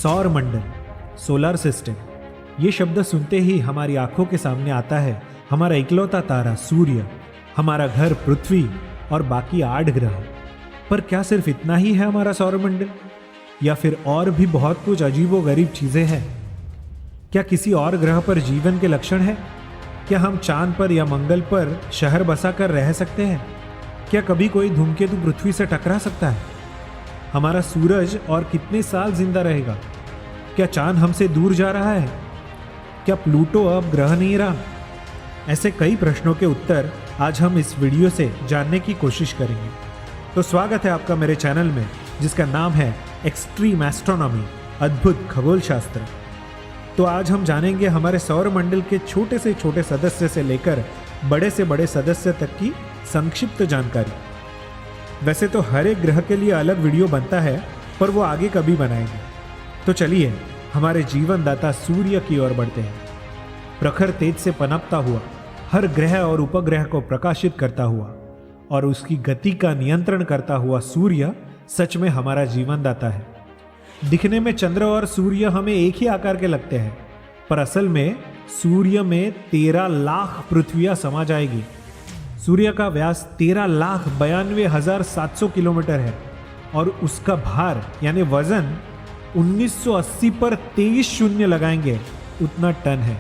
सौर मंडल, solar system, ये शब्द सुनते ही हमारी आंखों के सामने आता है हमारा इकलौता तारा सूर्य, हमारा घर पृथ्वी और बाकी 8 ग्रह। पर क्या सिर्फ इतना ही है हमारा सौर मंडल, या फिर और भी बहुत कुछ अजीबोगरीब चीजें हैं? क्या किसी और ग्रह पर जीवन के लक्षण है? क्या हम चांद पर या मंगल पर शहर बसाकर रह सकते हैं? क्या कभी कोई धूमकेतु पृथ्वी से टकरा सकता है? हमारा सूरज और कितने साल जिंदा रहेगा? क्या चांद हमसे दूर जा रहा है? क्या प्लूटो अब ग्रह नहीं रहा? ऐसे कई प्रश्नों के उत्तर आज हम इस वीडियो से जानने की कोशिश करेंगे। तो स्वागत है आपका मेरे चैनल में, जिसका नाम है एक्सट्रीम एस्ट्रोनॉमी, अद्भुत खगोल शास्त्र। तो आज हम जानेंगे हमारे सौर मंडल के छोटे से छोटे सदस्य से लेकर बड़े से बड़े सदस्य तक की संक्षिप्त जानकारी। वैसे तो हर एक ग्रह के लिए अलग वीडियो बनता है, पर वो आगे कभी बनाएंगे। तो चलिए हमारे जीवनदाता सूर्य की ओर बढ़ते हैं। प्रखर तेज से पनपता हुआ, हर ग्रह और उपग्रह को प्रकाशित करता हुआ और उसकी गति का नियंत्रण करता हुआ सूर्य सच में हमारा जीवनदाता है। दिखने में चंद्र और सूर्य हमें एक ही आकार के लगते हैं, पर असल में सूर्य में 13 लाख पृथ्वियां समा जाएगी। सूर्य का व्यास 13,92,700 किलोमीटर है और उसका भार यानी वजन 1980 पर 23 शून्य लगाएंगे उतना टन है।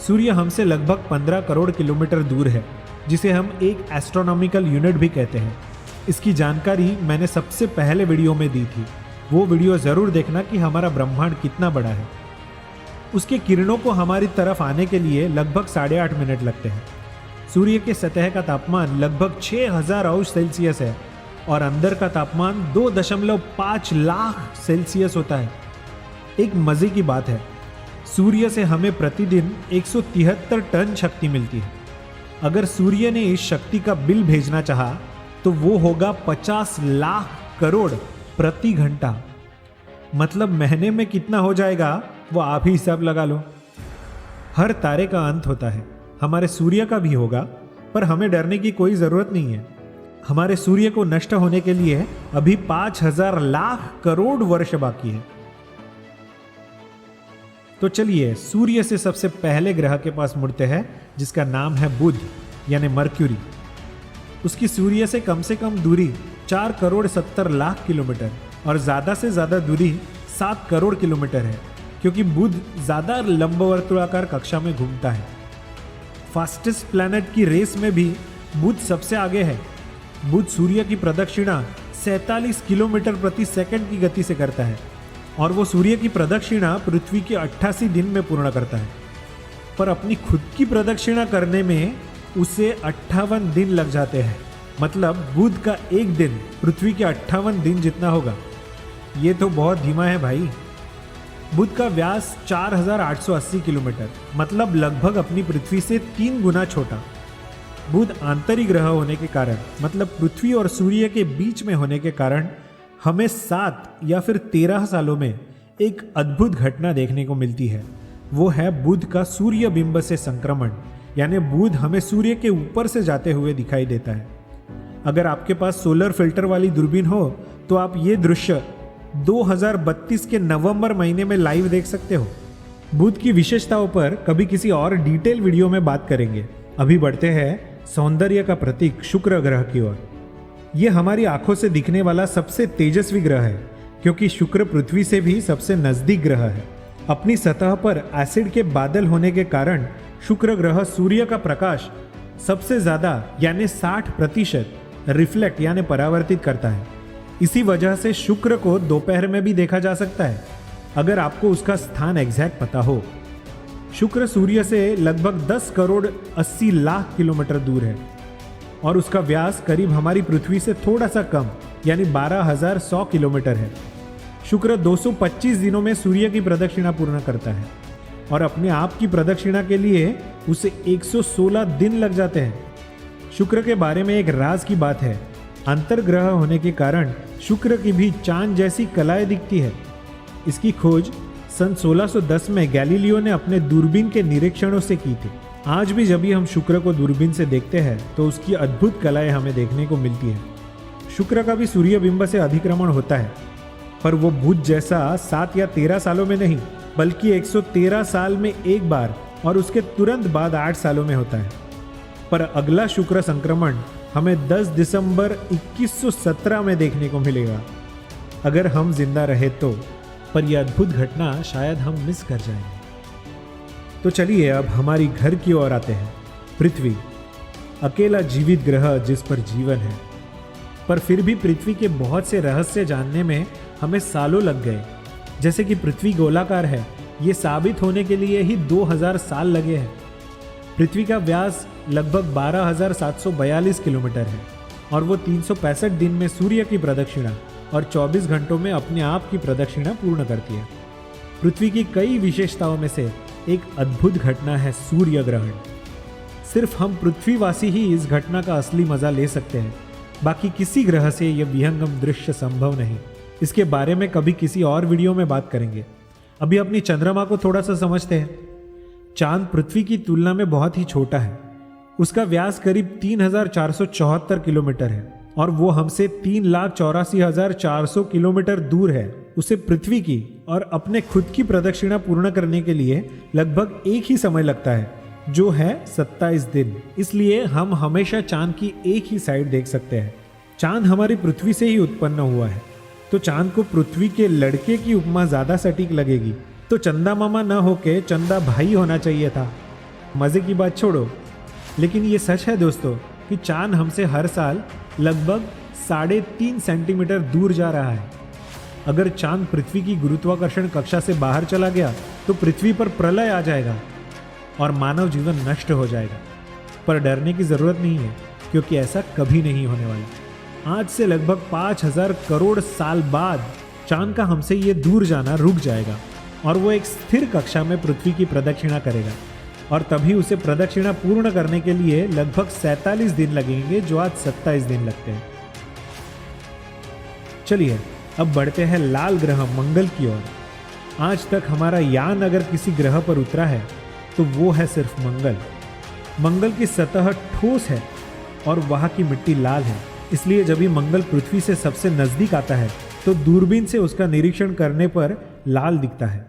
सूर्य हमसे लगभग 15 करोड़ किलोमीटर दूर है, जिसे हम एक एस्ट्रोनॉमिकल यूनिट भी कहते हैं। इसकी जानकारी मैंने सबसे पहले वीडियो में दी थी, वो वीडियो जरूर देखना कि हमारा ब्रह्मांड कितना बड़ा है। उसके किरणों को हमारी तरफ आने के लिए लगभग 8.5 मिनट लगते हैं। सूर्य के सतह का तापमान लगभग 6000 अंश सेल्सियस है और अंदर का तापमान 2.5 लाख सेल्सियस होता है। एक मजे की बात है, सूर्य से हमें प्रतिदिन 173 टन शक्ति मिलती है। अगर सूर्य ने इस शक्ति का बिल भेजना चाहा तो वो होगा 50 लाख करोड़ प्रति घंटा। मतलब महीने में कितना हो जाएगा वो आप ही हिसाब लगा लो। हर तारे का अंत होता है, हमारे सूर्य का भी होगा, पर हमें डरने की कोई जरूरत नहीं है। हमारे सूर्य को नष्ट होने के लिए अभी 5000 लाख करोड़ वर्ष बाकी है। तो चलिए सूर्य से सबसे पहले ग्रह के पास मुड़ते हैं, जिसका नाम है बुध यानी मर्क्यूरी। उसकी सूर्य से कम दूरी 4 करोड़ 70 लाख किलोमीटर और ज्यादा से ज्यादा दूरी 7 करोड़ किलोमीटर है, क्योंकि बुध ज्यादा लंबवर्तुलाकार कक्षा में घूमता है। फास्टेस्ट प्लैनेट की रेस में भी बुध सबसे आगे है। बुध सूर्य की प्रदक्षिणा 47 किलोमीटर प्रति सेकंड की गति से करता है और वो सूर्य की प्रदक्षिणा पृथ्वी के 88 दिन में पूर्ण करता है। पर अपनी खुद की प्रदक्षिणा करने में उसे 58 दिन लग जाते हैं। मतलब बुध का एक दिन पृथ्वी के 58 दिन जितना होगा। ये तो बहुत धीमा है भाई। बुध का व्यास 4880 किलोमीटर, मतलब लगभग अपनी पृथ्वी से 3 गुना छोटा। बुध आंतरिक ग्रह होने के कारण, मतलब पृथ्वी और सूर्य के बीच में होने के कारण, हमें 7 या फिर 13 सालों में एक अद्भुत घटना देखने को मिलती है। वो है बुध का सूर्य बिंब से संक्रमण, यानी बुध हमें सूर्य के ऊपर से जाते हुए दिखाई देता है। अगर आपके पास सोलर फिल्टर वाली दूरबीन हो तो आप ये दृश्य 2032 के नवंबर महीने में लाइव देख सकते हो। बुध की विशेषताओं पर कभी किसी और डिटेल वीडियो में बात करेंगे। अभी बढ़ते हैं सौंदर्य का प्रतीक शुक्र ग्रह की ओर। यह हमारी आंखों से दिखने वाला सबसे तेजस्वी ग्रह है, क्योंकि शुक्र पृथ्वी से भी सबसे नजदीक ग्रह है। अपनी सतह पर एसिड के बादल होने के कारण शुक्र ग्रह सूर्य का प्रकाश सबसे ज्यादा यानी 60% रिफ्लेक्ट यानी परावर्तित करता है। इसी वजह से शुक्र को दोपहर में भी देखा जा सकता है, अगर आपको उसका स्थान एग्जैक्ट पता हो। शुक्र सूर्य से लगभग 10 करोड़ 80 लाख किलोमीटर दूर है और उसका व्यास करीब हमारी पृथ्वी से थोड़ा सा कम यानी 12100 किलोमीटर है। शुक्र 225 दिनों में सूर्य की प्रदक्षिणा पूर्ण करता है और अपने आप की प्रदक्षिणा के लिए उसे 116 दिन लग जाते हैं। शुक्र के बारे में एक राज की बात है, अंतर्ग्रह होने के कारण शुक्र की भी चांद जैसी कलाएं दिखती है। इसकी खोज सन 1610 में गैलीलियो ने अपने दूरबीन के निरीक्षणों से की थी। आज भी जब भी हम शुक्र को दूरबीन से देखते हैं तो उसकी अद्भुत कलाएं हमें देखने को मिलती है। शुक्र का भी सूर्य बिंब से अधिक्रमण होता है। पर वो बुध जैसा 7 या 13 सालों में नहीं, बल्कि 113 साल में एक बार और उसके तुरंत बाद 8 सालों में होता है। पर अगला शुक्र संक्रमण हमें 10 दिसंबर 2117 में देखने को मिलेगा, अगर हम जिंदा रहे तो। पर यह अद्भुत घटना शायद हम मिस कर जाएंगे। तो चलिए अब हमारी घर की ओर आते हैं। पृथ्वी, अकेला जीवित ग्रह जिस पर जीवन है। पर फिर भी पृथ्वी के बहुत से रहस्य जानने में हमें सालों लग गए। जैसे कि पृथ्वी गोलाकार है, ये साबित होने के लिए ही 2000 साल लगे हैं। पृथ्वी का व्यास लगभग 12,742 किलोमीटर है और वो 365 दिन में सूर्य की प्रदक्षिणा और 24 घंटों में अपने आप की प्रदक्षिणा पूर्ण करती है। पृथ्वी की कई विशेषताओं में से एक अद्भुत घटना है सूर्य ग्रहण। सिर्फ हम पृथ्वीवासी ही इस घटना का असली मजा ले सकते हैं, बाकी किसी ग्रह से यह विहंगम दृश्य संभव नहीं। इसके बारे में कभी किसी और वीडियो में बात करेंगे। अभी अपनी चंद्रमा को थोड़ा सा समझते हैं। चांद पृथ्वी की तुलना में बहुत ही छोटा है। उसका व्यास करीब 3,474 किलोमीटर है और वो हमसे 3,84,400 किलोमीटर दूर है। उसे पृथ्वी की और अपने खुद की प्रदक्षिणा पूर्ण करने के लिए लगभग एक ही समय लगता है, जो है 27 दिन। इसलिए हम हमेशा चांद की एक ही साइड देख सकते हैं। चांद हमारी पृथ्वी से ही उत्पन्न हुआ है, तो चांद को पृथ्वी के लड़के की उपमा ज्यादा सटीक लगेगी। तो चंदा मामा न होके चंदा भाई होना चाहिए था। मजे की बात छोड़ो, लेकिन ये सच है दोस्तों कि चांद हमसे हर साल लगभग 3.5 सेंटीमीटर दूर जा रहा है। अगर चांद पृथ्वी की गुरुत्वाकर्षण कक्षा से बाहर चला गया तो पृथ्वी पर प्रलय आ जाएगा और मानव जीवन नष्ट हो जाएगा। पर डरने की जरूरत नहीं है, क्योंकि ऐसा कभी नहीं होने वाला। आज से लगभग 5,000 करोड़ साल बाद चांद का हमसे ये दूर जाना रुक जाएगा और वो एक स्थिर कक्षा में पृथ्वी की प्रदक्षिणा करेगा, और तभी उसे प्रदक्षिणा पूर्ण करने के लिए लगभग 47 दिन लगेंगे, जो आज 27 दिन लगते हैं। चलिए अब बढ़ते हैं लाल ग्रह मंगल की ओर। आज तक हमारा यान अगर किसी ग्रह पर उतरा है तो वो है सिर्फ मंगल। मंगल की सतह ठोस है और वहां की मिट्टी लाल है। इसलिए जब भी मंगल पृथ्वी से सबसे नजदीक आता है तो दूरबीन से उसका निरीक्षण करने पर लाल दिखता है।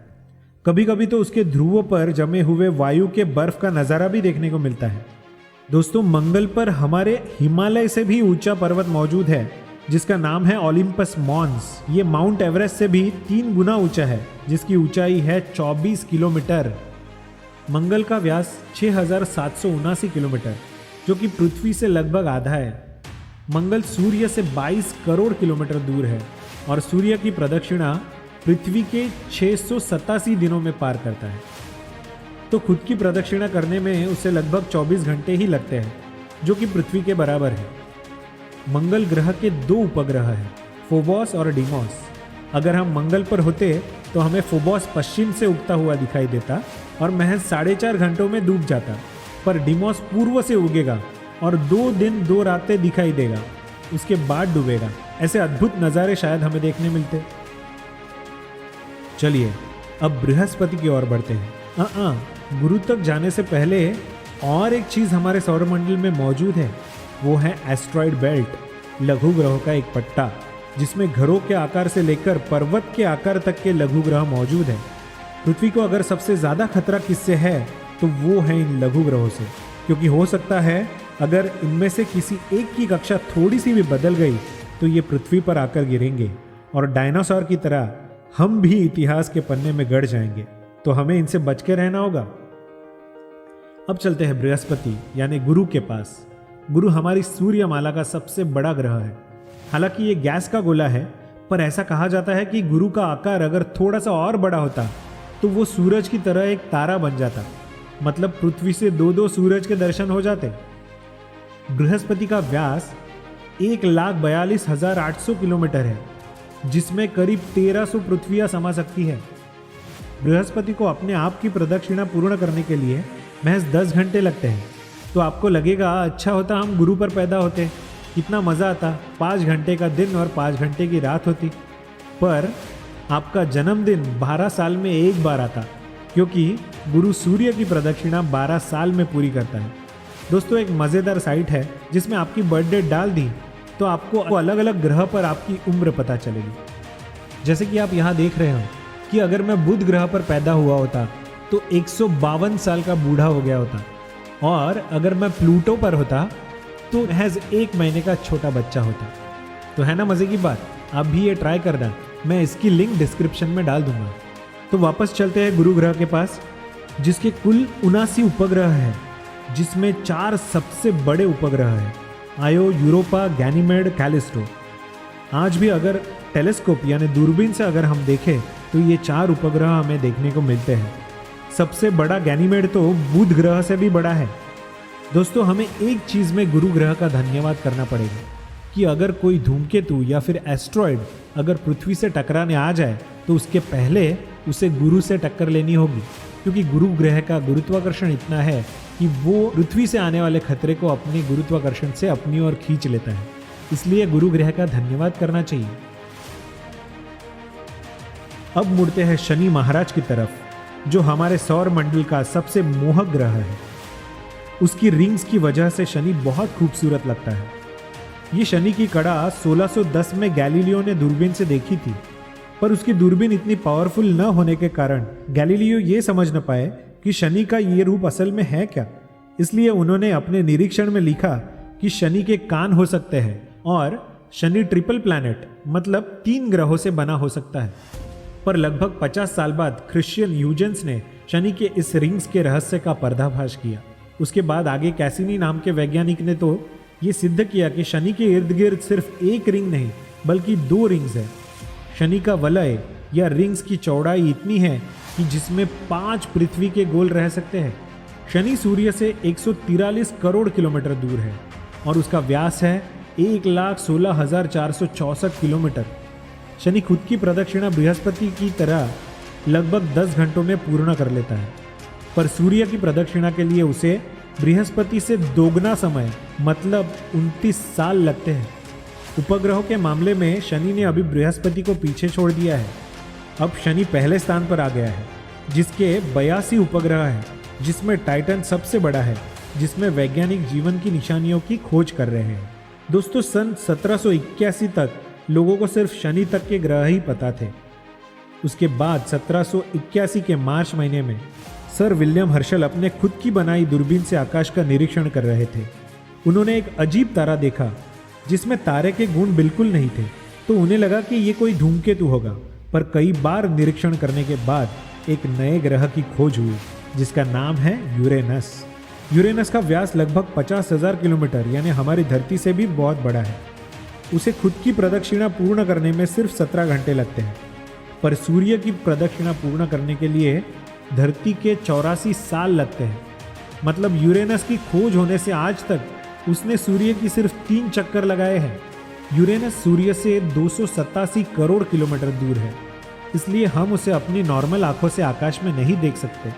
कभी कभी तो उसके ध्रुवों पर जमे हुए वायु के बर्फ का नजारा भी देखने को मिलता है। दोस्तों, मंगल पर हमारे हिमालय से भी ऊंचा पर्वत मौजूद है, जिसका नाम है ओलिम्पस मॉन्स। ये माउंट एवरेस्ट से भी 3 गुना ऊंचा है, जिसकी ऊंचाई है 24 किलोमीटर। मंगल का व्यास 6,779 किलोमीटर, जो कि पृथ्वी से लगभग आधा है। मंगल सूर्य से 22 करोड़ किलोमीटर दूर है और सूर्य की प्रदक्षिणा पृथ्वी के 687 दिनों में पार करता है। तो खुद की प्रदक्षिणा करने में उसे लगभग 24 घंटे ही लगते हैं, जो कि पृथ्वी के बराबर है। मंगल ग्रह के 2 उपग्रह हैं, फोबॉस और डीमॉस। अगर हम मंगल पर होते तो हमें फोबॉस पश्चिम से उगता हुआ दिखाई देता और महज 4.5 घंटों में डूब जाता, पर डीमॉस पूर्व से उगेगा और 2 दिन 2 रातें दिखाई देगा, उसके बाद डूबेगा। ऐसे अद्भुत नज़ारे शायद हमें देखने मिलते। चलिए अब बृहस्पति की ओर बढ़ते हैं। गुरु तक जाने से पहले और एक चीज हमारे सौरमंडल में मौजूद है, वो है एस्ट्रॉइड बेल्ट, लघु ग्रहों का एक पट्टा, जिसमें घरों के आकार से लेकर पर्वत के आकार तक के लघु ग्रह मौजूद है। पृथ्वी को अगर सबसे ज्यादा खतरा किससे है तो वो है इन लघु ग्रहों से, क्योंकि हो सकता है अगर इनमें से किसी एक की कक्षा थोड़ी सी भी बदल गई तो ये पृथ्वी पर आकर गिरेंगे और डायनासोर की तरह हम भी इतिहास के पन्ने में गड़ जाएंगे। तो हमें इनसे बच के रहना होगा। अब चलते हैं बृहस्पति यानी गुरु के पास। गुरु हमारी सूर्यमाला का सबसे बड़ा ग्रह है। हालांकि ये गैस का गोला है, पर ऐसा कहा जाता है कि गुरु का आकार अगर थोड़ा सा और बड़ा होता तो वो सूरज की तरह एक तारा बन जाता, मतलब पृथ्वी से 2 सूरज के दर्शन हो जाते। बृहस्पति का व्यास 1,42,800 किलोमीटर है, जिसमें करीब 1300 पृथ्वियां समा सकती है। बृहस्पति को अपने आप की प्रदक्षिणा पूर्ण करने के लिए महज 10 घंटे लगते हैं। तो आपको लगेगा अच्छा होता हम गुरु पर पैदा होते, कितना मज़ा आता, 5 घंटे का दिन और 5 घंटे की रात होती। पर आपका जन्मदिन 12 साल में एक बार आता, क्योंकि गुरु सूर्य की प्रदक्षिणा 12 साल में पूरी करता है। दोस्तों, एक मज़ेदार साइट है जिसमें आपकी बर्थडे डाल दी तो आपको अलग अलग ग्रह पर आपकी उम्र पता चलेगी। जैसे कि आप यहाँ देख रहे हो कि अगर मैं बुध ग्रह पर पैदा हुआ होता तो 152 साल का बूढ़ा हो गया होता, और अगर मैं प्लूटो पर होता तो महज 1 महीने का छोटा बच्चा होता। तो है ना मजे की बात, आप भी ये ट्राई करना, मैं इसकी लिंक डिस्क्रिप्शन में डाल दूंगा। तो वापस चलते हैं गुरु ग्रह के पास, जिसके कुल 79 उपग्रह हैं, जिसमें 4 सबसे बड़े उपग्रह हैं, आयो, यूरोपा, गैनीमेड, कैलिस्टो। आज भी अगर टेलीस्कोप यानी दूरबीन से अगर हम देखें तो ये 4 उपग्रह हमें देखने को मिलते हैं। सबसे बड़ा गैनीमेड तो बुध ग्रह से भी बड़ा है। दोस्तों, हमें एक चीज में गुरु ग्रह का धन्यवाद करना पड़ेगा कि अगर कोई धूमकेतु या फिर एस्ट्रॉयड अगर पृथ्वी से टकराने आ जाए तो उसके पहले उसे गुरु से टक्कर लेनी होगी, क्योंकि गुरु ग्रह का गुरुत्वाकर्षण इतना है कि वो पृथ्वी से आने वाले खतरे को अपनी गुरुत्वाकर्षण से अपनी ओर खींच लेता है। इसलिए गुरु ग्रह का धन्यवाद करना चाहिए। अब मुड़ते हैं शनि महाराज की तरफ, जो हमारे सौर मंडल का सबसे मोहक ग्रह है। उसकी रिंग्स की वजह से शनि बहुत खूबसूरत लगता है। ये शनि की कड़ा 1610 में गैलीलियो ने दूरबीन से देखी थी, पर उसकी दूरबीन इतनी पावरफुल न होने के कारण गैलीलियो ये समझ न पाए कि शनि का ये रूप असल में है क्या। इसलिए उन्होंने अपने निरीक्षण में लिखा कि शनि के कान हो सकते हैं और शनि ट्रिपल प्लैनेट मतलब 3 ग्रहों से बना हो सकता है। पर लगभग 50 साल बाद क्रिश्चियन ह्यूजेंस ने शनि के इस रिंग्स के रहस्य का पर्दाफाश किया। उसके बाद आगे कैसिनी नाम के वैज्ञानिक ने तो ये सिद्ध किया कि शनि के इर्द गिर्द सिर्फ एक रिंग नहीं बल्कि 2 रिंग्स है। शनि का वलय या रिंग्स की चौड़ाई इतनी है कि जिसमें 5 पृथ्वी के गोल रह सकते हैं। शनि सूर्य से 143 करोड़ किलोमीटर दूर है और उसका व्यास है 1,16,464 किलोमीटर। शनि खुद की प्रदक्षिणा बृहस्पति की तरह लगभग 10 घंटों में पूर्ण कर लेता है, पर सूर्य की प्रदक्षिणा के लिए उसे बृहस्पति से दोगुना समय मतलब 29 साल लगते हैं। उपग्रहों के मामले में शनि ने अभी बृहस्पति को पीछे छोड़ दिया है। अब शनि पहले स्थान पर आ गया है, जिसके 82 उपग्रह हैं, जिसमें टाइटन सबसे बड़ा है, जिसमें वैज्ञानिक जीवन की निशानियों की खोज कर रहे हैं। दोस्तों, सन 1781 तक लोगों को सिर्फ शनि तक के ग्रह ही पता थे। उसके बाद 1781 के मार्च महीने में सर विलियम हर्शल अपने खुद की बनाई दूरबीन से आकाश का निरीक्षण कर रहे थे। उन्होंने एक अजीब तारा देखा जिसमें तारे के गुण बिल्कुल नहीं थे, तो उन्हें लगा कि ये कोई धूमकेतु होगा। पर कई बार निरीक्षण करने के बाद एक नए ग्रह की खोज हुई जिसका नाम है यूरेनस। यूरेनस का व्यास लगभग 50,000 किलोमीटर यानी हमारी धरती से भी बहुत बड़ा है। उसे खुद की प्रदक्षिणा पूर्ण करने में सिर्फ 17 घंटे लगते हैं, पर सूर्य की प्रदक्षिणा पूर्ण करने के लिए धरती के 84 साल लगते हैं। मतलब यूरेनस की खोज होने से आज तक उसने सूर्य की सिर्फ 3 चक्कर लगाए हैं। यूरेनस सूर्य से 287 करोड़ किलोमीटर दूर है, इसलिए हम उसे अपनी नॉर्मल आंखों से आकाश में नहीं देख सकते,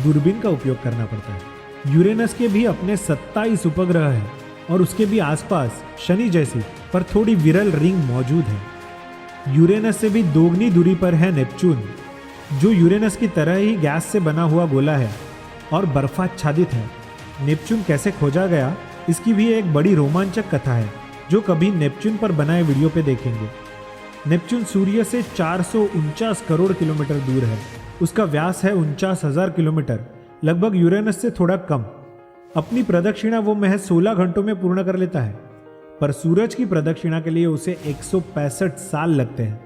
दूरबीन का उपयोग करना पड़ता है। यूरेनस के भी अपने 27 उपग्रह हैं और उसके भी आसपास शनि जैसी पर थोड़ी विरल रिंग मौजूद है। यूरेनस से भी दोगुनी दूरी पर है नेपच्यून, जो यूरेनस की तरह ही गैस से बना हुआ गोला है और बर्फाच्छादित है। नेपच्यून कैसे खोजा गया, इसकी भी एक बड़ी रोमांचक कथा है जो कभी नेपच्यून पर बनाए वीडियो पे देखेंगे। नेपच्यून सूर्य से 449 करोड़ किलोमीटर दूर है। उसका व्यास है 49,000 किलोमीटर, लगभग यूरेनस से थोड़ा कम। अपनी प्रदक्षिणा वो महज 16 घंटों में पूर्ण कर लेता है, पर सूरज की प्रदक्षिणा के लिए उसे 165 साल लगते हैं।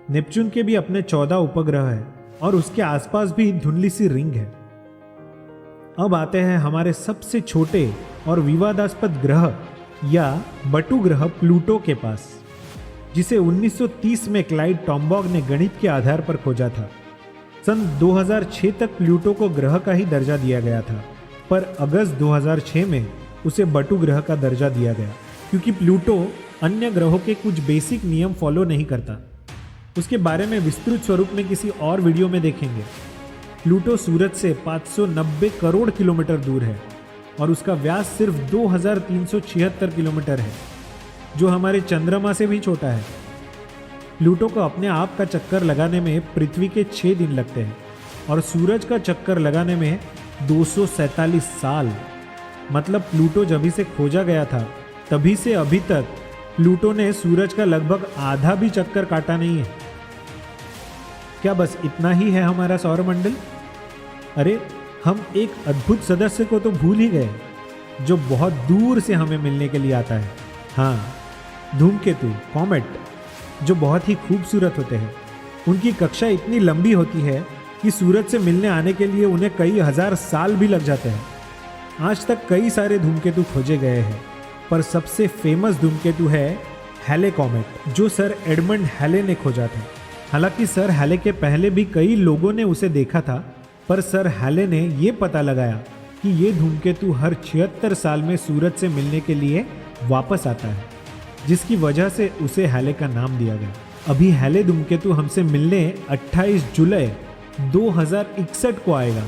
नेपच्यून के भी अपने 14 उपग्रह हैं और उसके आसपास भी धुंधली सी रिंग है। अब आते हैं हमारे सबसे छोटे और विवादास्पद ग्रह या बटु ग्रह प्लूटो के पास, जिसे 1930 में क्लाइड टॉम्बॉग ने गणित के आधार पर खोजा था। सन 2006 तक प्लूटो को ग्रह का ही दर्जा दिया गया था, पर अगस्त 2006 में उसे बटु ग्रह का दर्जा दिया गया, क्योंकि प्लूटो अन्य ग्रहों के कुछ बेसिक नियम फॉलो नहीं करता। उसके बारे में विस्तृत स्वरूप में किसी और वीडियो में देखेंगे। प्लूटो सूरज से 590 करोड़ किलोमीटर दूर है और उसका व्यास सिर्फ 2376 किलोमीटर है, जो हमारे चंद्रमा से भी छोटा है। प्लूटो को अपने आप का चक्कर लगाने में पृथ्वी के 6 दिन लगते हैं और सूरज का चक्कर लगाने में 247 साल। मतलब प्लूटो जब से खोजा गया था तभी से अभी तक प्लूटो ने सूरज का लगभग आधा भी चक्कर काटा नहीं है। क्या बस इतना ही है हमारा सौरमंडल? अरे हम एक अद्भुत सदस्य को तो भूल ही गए जो बहुत दूर से हमें मिलने के लिए आता है। हाँ, धूमकेतु, कॉमेट, जो बहुत ही खूबसूरत होते हैं। उनकी कक्षा इतनी लंबी होती है कि सूरज से मिलने आने के लिए उन्हें कई हजार साल भी लग जाते हैं। आज तक कई सारे धूमकेतु खोजे गए हैं, पर सबसे फेमस धूमकेतु है हैले कॉमेट, जो सर एडमंड हैले ने खोजा था। हालांकि सर हैले के पहले भी कई लोगों ने उसे देखा था, पर सर हैले ने यह पता लगाया कि ये धूमकेतु हर 76 साल में सूरज से मिलने के लिए वापस आता है, जिसकी वजह से उसे हैले का नाम दिया गया। अभी हैले धूमकेतु हमसे मिलने 28 जुलाई 2061 को आएगा।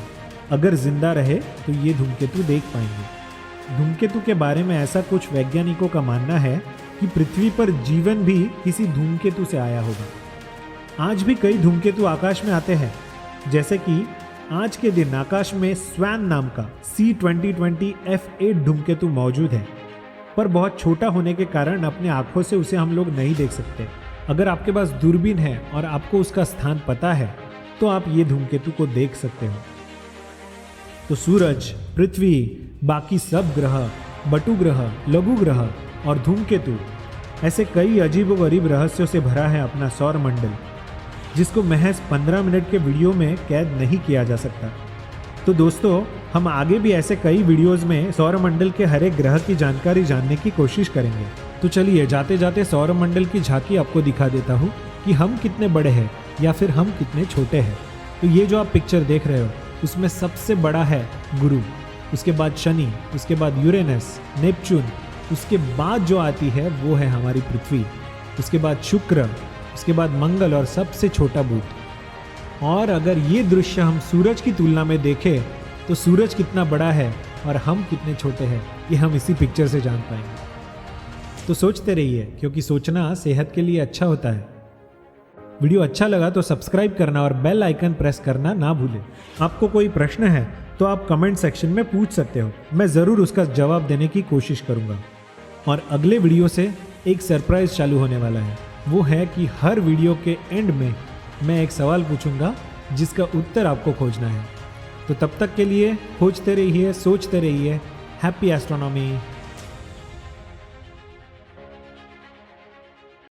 अगर जिंदा रहे तो ये धूमकेतु देख पाएंगे। धूमकेतु के बारे में ऐसा कुछ वैज्ञानिकों का मानना है कि पृथ्वी पर जीवन भी किसी धूमकेतु से आया होगा। आज भी कई धूमकेतु आकाश में आते हैं, जैसे कि आज के दिन आकाश में स्वैन नाम का C2020 F8 धूमकेतु मौजूद है, पर बहुत छोटा होने के कारण अपने आंखों से उसे हम लोग नहीं देख सकते। अगर आपके पास दूरबीन है और आपको उसका स्थान पता है तो आप ये धूमकेतु को देख सकते हो। तो सूरज, पृथ्वी, बाकी सब ग्रह, बटु ग्रह, लघु ग्रह और धूमकेतु, ऐसे कई अजीबोगरीब रहस्यों से भरा है अपना सौरमंडल, जिसको महज 15 मिनट के वीडियो में कैद नहीं किया जा सकता। तो दोस्तों, हम आगे भी ऐसे कई वीडियोस में सौरमंडल के हर एक ग्रह की जानकारी जानने की कोशिश करेंगे। तो चलिए जाते जाते सौरमंडल की झांकी आपको दिखा देता हूँ कि हम कितने बड़े हैं या फिर हम कितने छोटे हैं। तो ये जो आप पिक्चर देख रहे हो, उसमें सबसे बड़ा है गुरु, उसके बाद शनि, उसके बाद यूरेनस, नेपच्यून, उसके बाद जो आती है वो है हमारी पृथ्वी, उसके बाद शुक्र, उसके बाद मंगल और सबसे छोटा बुध। और अगर ये दृश्य हम सूरज की तुलना में देखें तो सूरज कितना बड़ा है और हम कितने छोटे हैं, ये हम इसी पिक्चर से जान पाएंगे। तो सोचते रहिए, क्योंकि सोचना सेहत के लिए अच्छा होता है। वीडियो अच्छा लगा तो सब्सक्राइब करना और बेल आइकन प्रेस करना ना भूलें। आपको कोई प्रश्न है तो आप कमेंट सेक्शन में पूछ सकते हो, मैं ज़रूर उसका जवाब देने की कोशिश करूँगा। और अगले वीडियो से एक सरप्राइज चालू होने वाला है। वो है कि हर वीडियो के एंड में मैं एक सवाल पूछूंगा जिसका उत्तर आपको खोजना है। तो तब तक के लिए खोजते रहिए, सोचते रहिए। Happy astronomy.